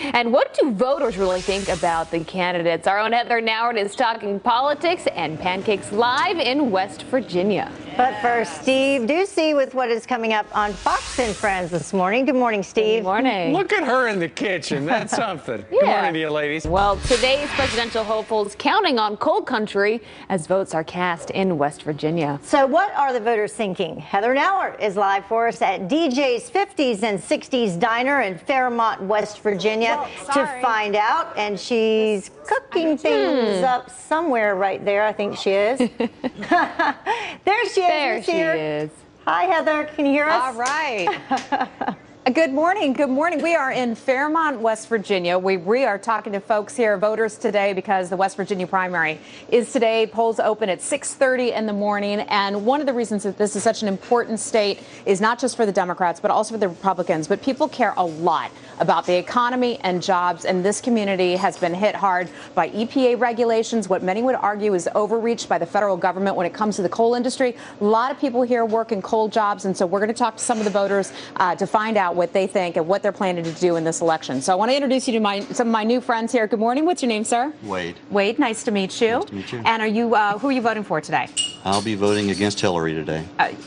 And what do voters really think about the candidates? Our own Heather Nauert is talking politics and pancakes live in West Virginia. But first, Steve Ducey with what is coming up on Fox and Friends this morning. Good morning, Steve. Good morning. Look at her in the kitchen. That's something. Good morning to you, ladies. Well, today's presidential hopefuls counting on cold country as votes are cast in West Virginia. So what are the voters thinking? Heather Nauert is live for us at DJ's 50s and 60s Diner in Fairmont, West Virginia to find out. And she's cooking things up somewhere right there. I think she is. There she is. There she is. Hi, Heather. Can you hear us? All right. Good morning. Good morning. We are in Fairmont, West Virginia. We are talking to folks here, voters today, because the West Virginia primary is today. Polls open at 6:30 in the morning. And one of the reasons that this is such an important state is not just for the Democrats, but also for the Republicans. But people care a lot about the economy and jobs. And this community has been hit hard by EPA regulations, what many would argue is overreach by the federal government when it comes to the coal industry. A lot of people here work in coal jobs. And so we're going to talk to some of the voters to find out what they think and what they're planning to do in this election. So I want to introduce you to some of my new friends here. Good morning. What's your name, sir? Wade. Wade, nice to meet you. Nice to meet you. And are you who are you voting for today? I'll be voting against Hillary today.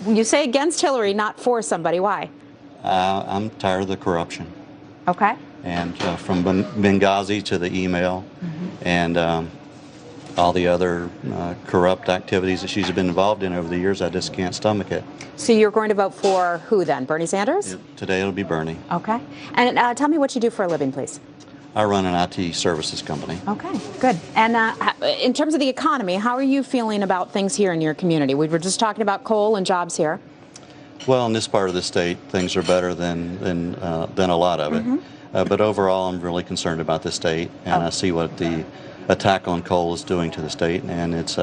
You say against Hillary, not for somebody. Why? I'm tired of the corruption. Okay. And from Benghazi to the email and all the other corrupt activities that she's been involved in over the years, I just can't stomach it. So you're going to vote for who then? Bernie Sanders? Today it'll be Bernie. Okay. And tell me what you do for a living, please. I run an IT services company. Okay, good. And in terms of the economy, how are you feeling about things here in your community? We were just talking about coal and jobs here. Well, in this part of the state, things are better than a lot of it. But overall, I'm really concerned about the state, and I see what the attack on coal is doing to the state, and it's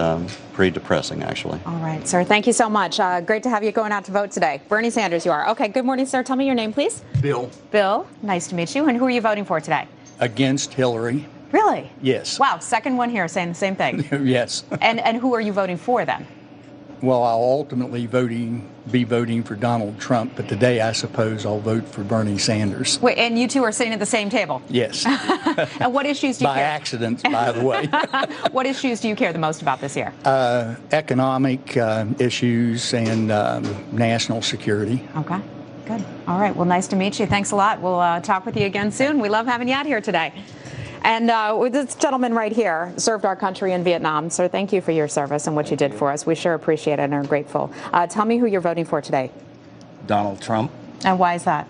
pretty depressing, actually. All right, sir. Thank you so much. Great to have you going out to vote today. Bernie Sanders, you are. Okay, good morning, sir. Tell me your name, please. Bill. Bill, nice to meet you. And who are you voting for today? Against Hillary. Really? Yes. Wow, second one here saying the same thing. Yes. And who are you voting for then? Well, I'll ultimately be voting for Donald Trump, but today I suppose I'll vote for Bernie Sanders. Wait, and you two are sitting at the same table? Yes. And what issues do you care? By accident, by the way. What issues do you care the most about this year? Economic issues and national security. Okay, good. All right, well, nice to meet you. Thanks a lot. We'll talk with you again soon. We love having you out here today. And this gentleman right here served our country in Vietnam. Sir, thank you for your service and what you did for us. We sure appreciate it and are grateful. Tell me who you're voting for today. Donald Trump. And why is that?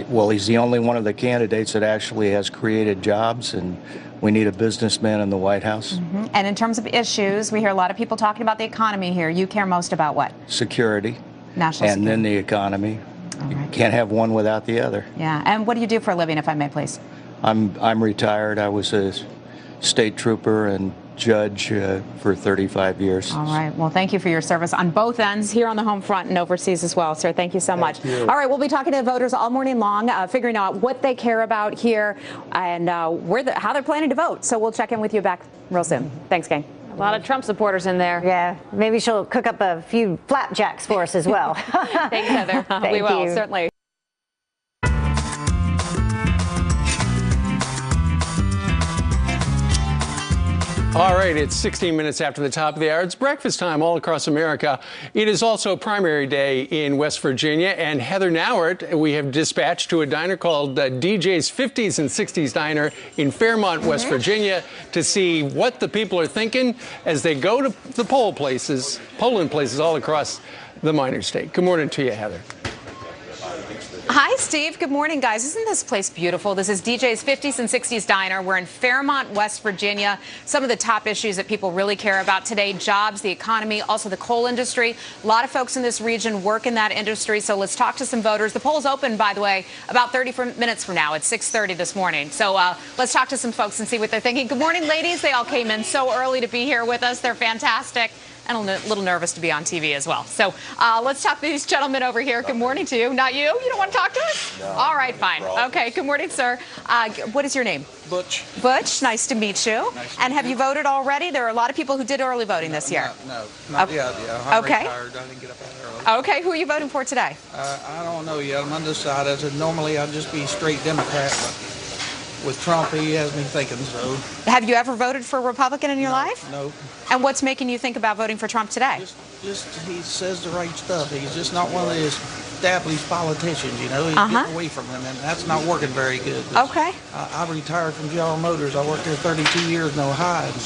Well, he's the only one of the candidates that actually has created jobs, and we need a businessman in the White House. And in terms of issues, we hear a lot of people talking about the economy here. You care most about what? Security. National security. And then the economy. All right. You can't have one without the other. Yeah. And what do you do for a living, if I may, please? I'm retired. I was a state trooper and judge for 35 years. All right. Well, thank you for your service on both ends, here on the home front and overseas as well, sir. Thank you so much. All right. We'll be talking to voters all morning long, figuring out what they care about here and how they're planning to vote. So we'll check in with you back real soon. Thanks, gang. A lot of Trump supporters in there. Yeah, maybe she'll cook up a few flapjacks for us as well. Thanks, Heather. Thank we will, you. certainly. All right, it's 16 minutes after the top of the hour. It's breakfast time all across America. It is also primary day in West Virginia, and Heather Nauert, we have dispatched to a diner called DJ's 50s and 60s Diner in Fairmont, West Virginia, to see what the people are thinking as they go to the polling places all across the minor state. Good morning to you, Heather. Hi, Steve. Good morning, guys. Isn't this place beautiful? This is DJ's 50s and 60s Diner. We're in Fairmont, West Virginia. Some of the top issues that people really care about today: jobs, the economy, also the coal industry. A lot of folks in this region work in that industry, so let's talk to some voters. The polls open, by the way, about 30 minutes from now. It's 6:30 this morning. So let's talk to some folks and see what they're thinking. Good morning, ladies. They all came in so early to be here with us. They're fantastic. And a little nervous to be on TV as well. So let's talk to these gentlemen over here. Good morning to you. Not you? You don't want to talk to us? No. All right, fine. Okay, good morning, sir. What is your name? Butch. Butch, nice to meet you. Nice and have you voted already? There are a lot of people who did early voting this year. No, not yet. I'm okay. retired. I didn't get up that early. Okay, who are you voting for today? I don't know yet. I'm undecided. Normally I'd just be straight Democrat, but with Trump, he has me thinking so. Have you ever voted for a Republican in your life? No. And what's making you think about voting for Trump today? Just he says the right stuff. He's just not one of these established politicians, you know. He's getting away from him, and that's not working very good. Okay. I retired from General Motors. I worked there 32 years, no hides.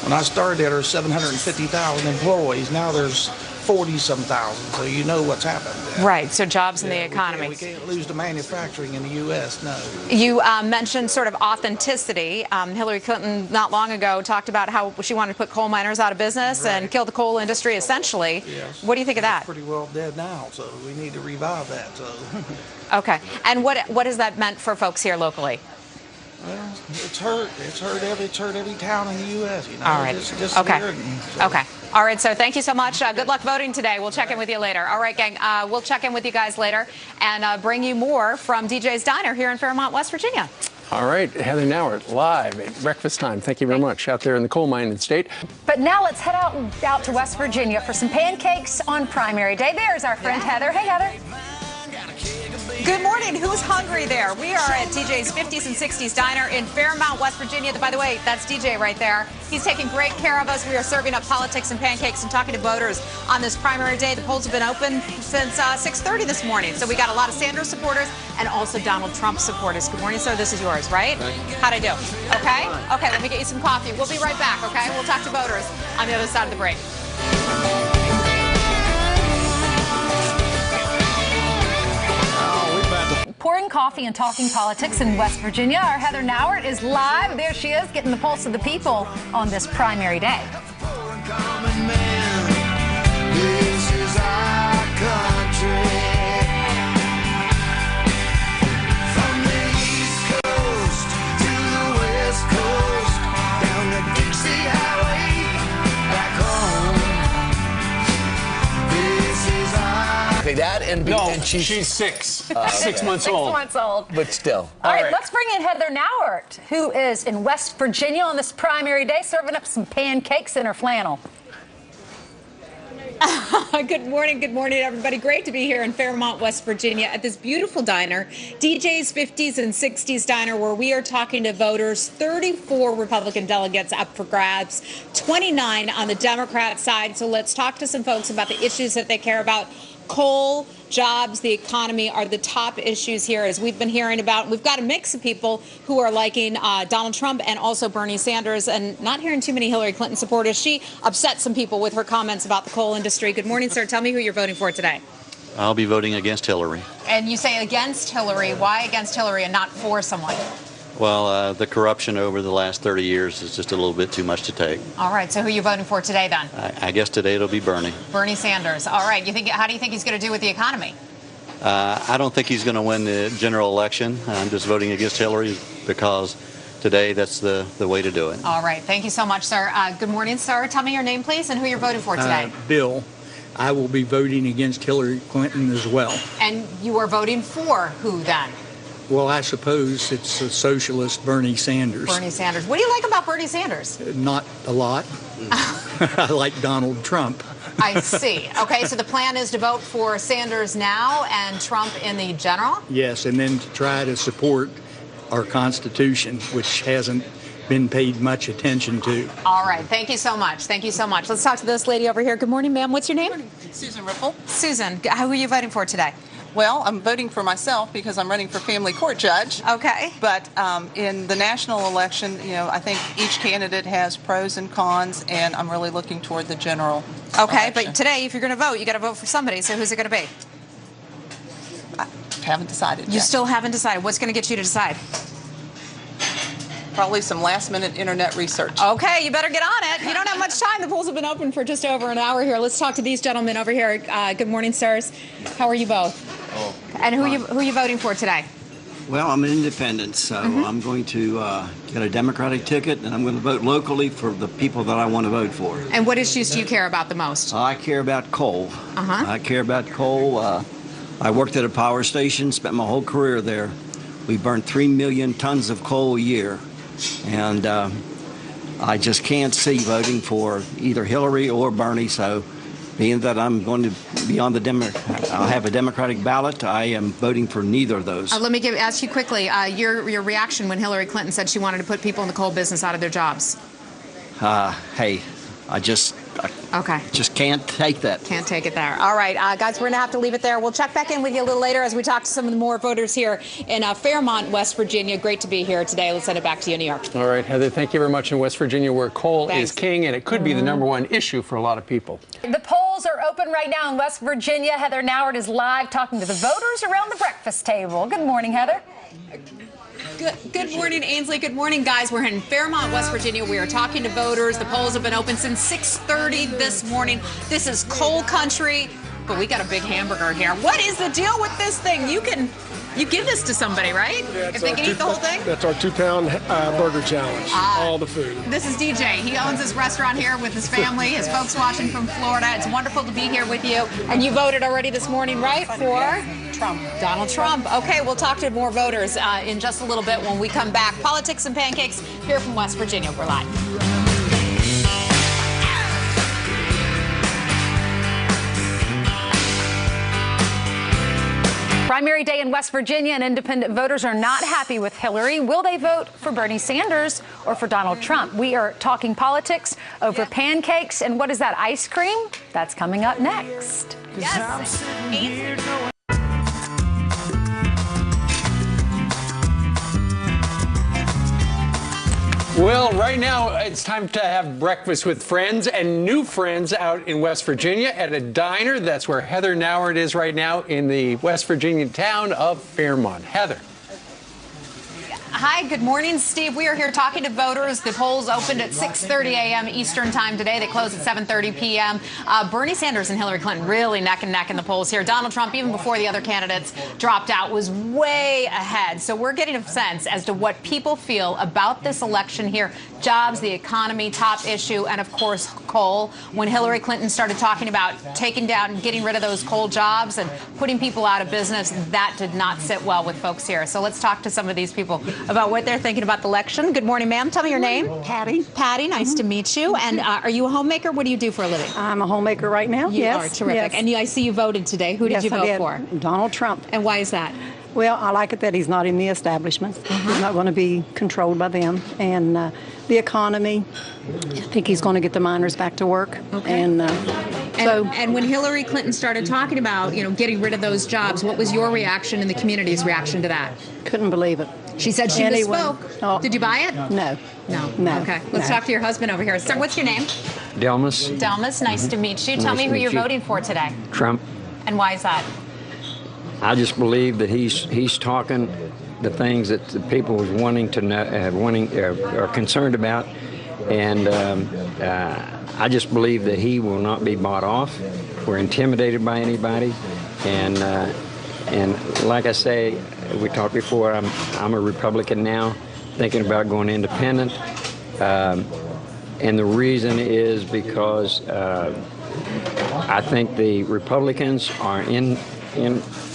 When I started there, there were 750,000 employees. Now there's 40-some thousand, so you know what's happened there. Right, so jobs in the economy. We can't lose the manufacturing in the U.S., no. You mentioned sort of authenticity. Hillary Clinton not long ago talked about how she wanted to put coal miners out of business and kill the coal industry, essentially. Yes. What do you think of that? It's pretty well dead now, so we need to revive that. So. Okay, and what has that meant for folks here locally? Well, it's hurt every town in the U.S., you know. All right. Just okay. here Okay. All right, sir. Thank you so much. Good luck voting today. We'll check in with you later. All right, gang. We'll check in with you guys later and bring you more from DJ's Diner here in Fairmont, West Virginia. All right, Heather Nauert, live at breakfast time. Thank you very much out there in the coal-mining state. But now let's head out to West Virginia for some pancakes on primary day. There's our friend Heather. Hey, Heather. Good morning. Who's hungry there? We are at DJ's 50s and 60s Diner in Fairmont, West Virginia. By the way, that's DJ right there. He's taking great care of us. We are serving up politics and pancakes and talking to voters on this primary day. The polls have been open since 6:30 this morning. So we got a lot of Sanders supporters and also Donald Trump supporters. Good morning, sir. This is yours, right? How'd I do? Okay? Okay, let me get you some coffee. We'll be right back, okay? We'll talk to voters on the other side of the break. Pouring coffee and talking politics in West Virginia. Our Heather Nauert is live. There she is, getting the pulse of the people on this primary day. This is our country. From the East Coast to the West Coast, down the Dixie Highway, back home. This is our That and she's 6 months old. 6 months old. But still. All right, let's bring in Heather Nauert, who is in West Virginia on this primary day, serving up some pancakes in her flannel. Good morning, everybody. Great to be here in Fairmont, West Virginia at this beautiful diner, DJ's 50s and 60s Diner, where we are talking to voters. 34 Republican delegates up for grabs, 29 on the Democrat side. So let's talk to some folks about the issues that they care about. Coal, jobs, the economy are the top issues here, as we've been hearing about. We've got a mix of people who are liking Donald Trump and also Bernie Sanders, and not hearing too many Hillary Clinton supporters. She upset some people with her comments about the coal industry. Good morning, sir. Tell me who you're voting for today. I'll be voting against Hillary. And you say against Hillary. Why against Hillary and not for someone? Well, the corruption over the last 30 years is just a little bit too much to take. All right. So who are you voting for today, then? I guess today it'll be Bernie. Bernie Sanders. All right. How do you think he's going to do with the economy? I don't think he's going to win the general election. I'm just voting against Hillary because today that's the way to do it. All right. Thank you so much, sir. Good morning, sir. Tell me your name, please, and who you're voting for today. Bill. I will be voting against Hillary Clinton as well. And you are voting for who, then? Well, I suppose it's a socialist Bernie Sanders. Bernie Sanders. What do you like about Bernie Sanders? Not a lot. I like Donald Trump. I see. Okay, so the plan is to vote for Sanders now and Trump in the general? Yes, and then to try to support our Constitution, which hasn't been paid much attention to. All right. Thank you so much. Thank you so much. Let's talk to this lady over here. Good morning, ma'am. What's your name? Susan Ripple. Susan. Who are you voting for today? Well, I'm voting for myself because I'm running for family court judge. Okay. But in the national election, you know, I think each candidate has pros and cons, and I'm really looking toward the general Okay, election. but today, if you're going to vote, you got to vote for somebody. So who's it going to be? I haven't decided You yet. still haven't decided. What's going to get you to decide? Probably some last-minute internet research. Okay, you better get on it. You don't have much time. The polls have been open for just over an hour here. Let's talk to these gentlemen over here. Good morning, sirs. How are you both? And who are you voting for today? Well, I'm an independent, so I'm going to get a Democratic ticket, and I'm going to vote locally for the people that I want to vote for. And what issues do you care about the most? I care about coal. I care about coal. I worked at a power station, spent my whole career there. We burn 3 million tons of coal a year, and I just can't see voting for either Hillary or Bernie, so being that I'm going to be on I'll have a Democratic ballot, I am voting for neither of those. Let me ask you quickly, your reaction when Hillary Clinton said she wanted to put people in the coal business out of their jobs. Hey, I just can't take that. Can't take it there. All right, guys, we're going to have to leave it there. We'll check back in with you a little later as we talk to some of the more voters here in Fairmont, West Virginia. Great to be here today. Let's send it back to you, New York. All right, Heather, thank you very much. In West Virginia, where coal is king, and it could be the #1 issue for a lot of people. The polls are open right now in West Virginia. Heather Nauert is live talking to the voters around the breakfast table. Good morning, Heather. Good morning, Ainsley. Good morning, guys. We're in Fairmont, West Virginia. We are talking to voters. The polls have been open since 6:30 this morning. This is coal country, but we got a big hamburger here. What is the deal with this thing? You give this to somebody, right? Yeah, if they can eat the whole thing? That's our 2-pound burger challenge, all the food. This is DJ. He owns his restaurant here with his family, his folks watching from Florida. It's wonderful to be here with you. And you voted already this morning, right? For? Trump. Donald Trump. Okay, we'll talk to more voters in just a little bit when we come back. Politics and Pancakes here from West Virginia. We're live. Primary day in West Virginia, and independent voters are not happy with Hillary. Will they vote for Bernie Sanders or for Donald Trump? We are talking politics over pancakes. And what is that, ice cream? That's coming up next. Yes. Well, right now it's time to have breakfast with friends and new friends out in West Virginia at a diner. That's where Heather Nauert is right now in the West Virginia town of Fairmont. Heather. Hi, good morning, Steve. We are here talking to voters. The polls opened at 6:30 a.m. Eastern time today. They closed at 7:30 p.m. Bernie Sanders and Hillary Clinton really neck and neck in the polls here. Donald Trump, even before the other candidates dropped out, was way ahead. So we're getting a sense as to what people feel about this election here. Jobs, the economy, top issue, and of course, coal. When Hillary Clinton started talking about taking down and getting rid of those coal jobs and putting people out of business, that did not sit well with folks here. So let's talk to some of these people about what they're thinking about the election. Good morning, ma'am. Tell me your name. Patty. Patty, nice to meet you. And are you a homemaker? What do you do for a living? I'm a homemaker right now. You yes. are terrific. Yes. And I see you voted today. Who did you vote for? Donald Trump. And why is that? Well, I like it that he's not in the establishment. He's not going to be controlled by them. And the economy, I think he's going to get the miners back to work. Okay. And when Hillary Clinton started talking about, getting rid of those jobs, what was your reaction and the community's reaction to that? Couldn't believe it. She said she misspoke. Oh. Did you buy it? No. No. Okay. Let's talk to your husband over here. Sir, what's your name? Delmas. Delmas, nice to meet you. Tell me who you're voting for today. Trump. And why is that? I just believe that he's talking the things that the people was wanting to know, are concerned about, and I just believe that he will not be bought off or intimidated by anybody, and like I say, we talked before. I'm a Republican now, thinking about going independent, and the reason is because I think the Republicans are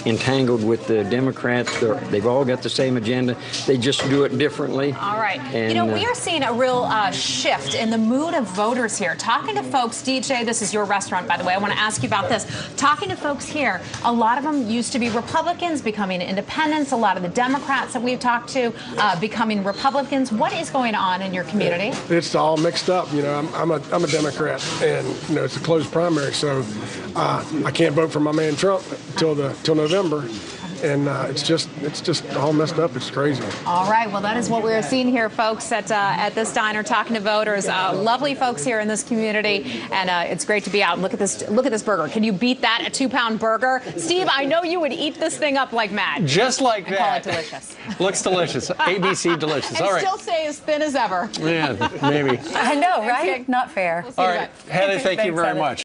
entangled with the Democrats. They've all got the same agenda. They just do it differently. All right. And, we are seeing a real shift in the mood of voters here. Talking to folks, DJ, this is your restaurant, by the way. I want to ask you about this. Talking to folks here, a lot of them used to be Republicans, becoming independents. A lot of the Democrats that we've talked to becoming Republicans. What is going on in your community? It's all mixed up. I'm a Democrat, and it's a closed primary, so I can't vote for my man Trump till November, and it's just all messed up. It's crazy. All right, well, that is what we're seeing here, folks, at this diner, talking to voters. Lovely folks here in this community, and it's great to be out. Look at this burger. Can you beat that? A 2-pound burger, Steve? I know you would eat this thing up like mad. Just like that. Call it delicious. Looks delicious. ABC delicious. And all right. Still stay as thin as ever. Yeah, maybe. I know, right? Not fair. All right, Heather, thank you very much.